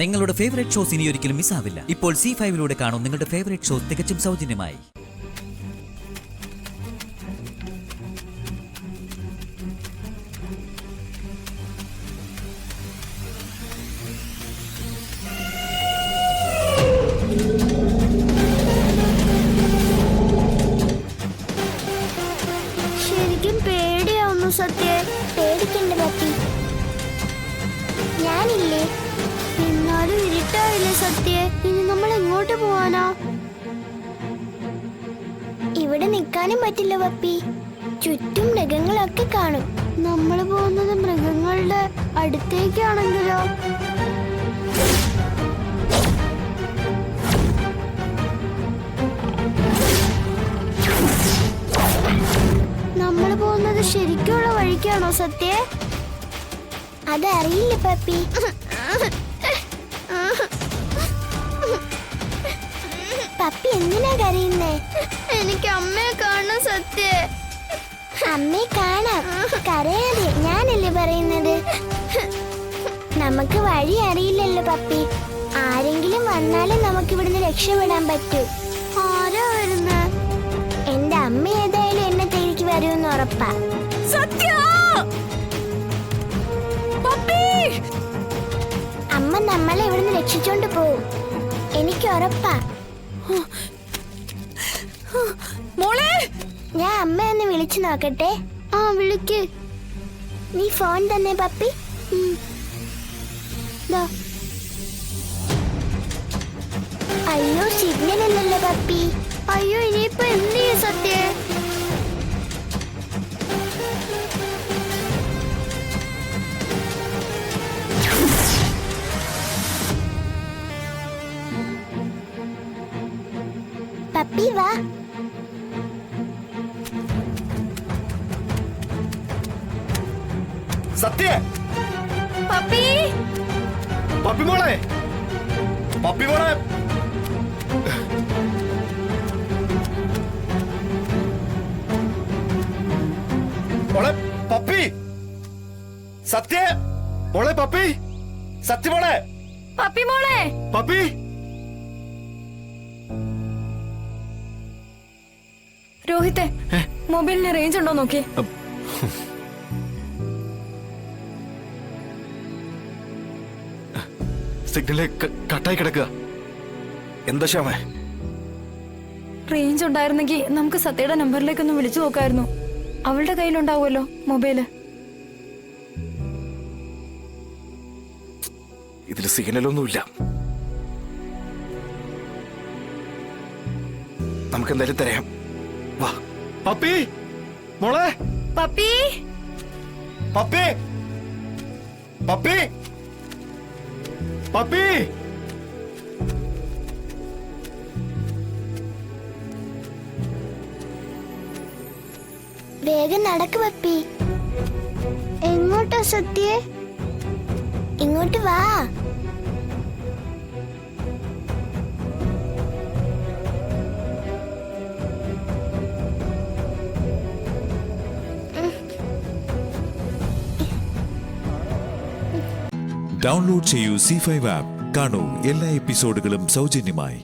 നിങ്ങളുടെ favourite shows ഇനി ഒരിക്കലും മിസ്സാവില്ല. ഇപ്പോൾ C5 കാണും നിങ്ങളുടെ ഫേവറേറ്റ് ഷോസ് തികച്ചും സൗജന്യമായി. ശരിക്കും പേടിയാവുന്നു സത്യ. പേടിക്കണ്ട പറ്റി, ഞാനില്ലേ. എന്നാലും ഇരുട്ടായില്ലേ സത്യ. ഇനി നമ്മൾ എങ്ങോട്ട് പോവാനാ? ഇവിടെ നിൽക്കാനും പറ്റില്ല പപ്പി. ചുറ്റും മൃഗങ്ങളൊക്കെ കാണും. നമ്മൾ പോകുന്നത് മൃഗങ്ങളുടെ അടുത്തേക്കാണെങ്കിലോ? നമ്മൾ പോകുന്നത് ശരിക്കുള്ള വഴിക്കാണോ സത്യ? അതറിയില്ല പപ്പി. പപ്പി എന്തിനാ കരയുന്നേ? എനിക്ക് അമ്മയെ കാണണം സത്യ. അമ്മയെ കാണാം, കരയാതെ. ഞാനല്ലേ പറയുന്നത്. നമുക്ക് വഴി അറിയില്ലല്ലോ പപ്പി. ആരെങ്കിലും വന്നാലേ നമുക്ക് ഇവിടുന്ന് രക്ഷപ്പെടാൻ പറ്റൂ. ആരാ വരുന്നേ? എന്റെ അമ്മ ഏതായാലും എന്നെ തേടിക്ക് വരുമെന്ന് ഉറപ്പാ. സത്യ, അമ്മ നമ്മളെ ഇവിടുന്ന് രക്ഷിച്ചോണ്ട് പോവും, എനിക്ക് ഉറപ്പാ. മോളെ, ഞാൻ അമ്മയൊന്ന് വിളിച്ചു നോക്കട്ടെ. ആ വിളിക്ക്. നീ ഫോൺ തന്നെ പപ്പി. അയ്യോ, സിഗ്നൽ അല്ലല്ലോ പപ്പി. അയ്യോ, ഇനിയിപ്പോ എന്ത് ചെയ്യും സത്യ? പപ്പി വാ. സത്യ, പപ്പി, പപ്പി മോളെ, പപ്പി മോളെ. മോളെ പപ്പി, സത്യ മോളെ, പപ്പി, സത്യ മോളെ, പപ്പി മോളെ, പപ്പി. രോഹിത്തെ, മൊബൈലിന് റേഞ്ച് ഉണ്ടോ നോക്കി. സിഗ്നല് കട്ടായി കിടക്കുക. എന്താ ശ്യാമേ? റേഞ്ച് ഉണ്ടായിരുന്നെങ്കിൽ നമുക്ക് സത്യയുടെ നമ്പറിലേക്കൊന്ന് വിളിച്ചു നോക്കായിരുന്നു. അവളുടെ കയ്യിലുണ്ടാവുമല്ലോ മൊബൈല്. ഇതില് സിഗ്നലൊന്നുമില്ല. നമുക്ക് എന്തായാലും തരാം. വാ പപ്പി മോളെ, പപ്പി, പപ്പി, പപ്പി, പപ്പി. വേഗം നടക്ക് പപ്പി. എങ്ങോട്ടാ സത്യ? ഇങ്ങോട്ട് വാ. ഡൗൺലോഡ് ചെയ്യൂ C5 ആപ്പ്. കാണൂ എല്ലാ എപ്പിസോഡുകളും സൗജന്യമായി.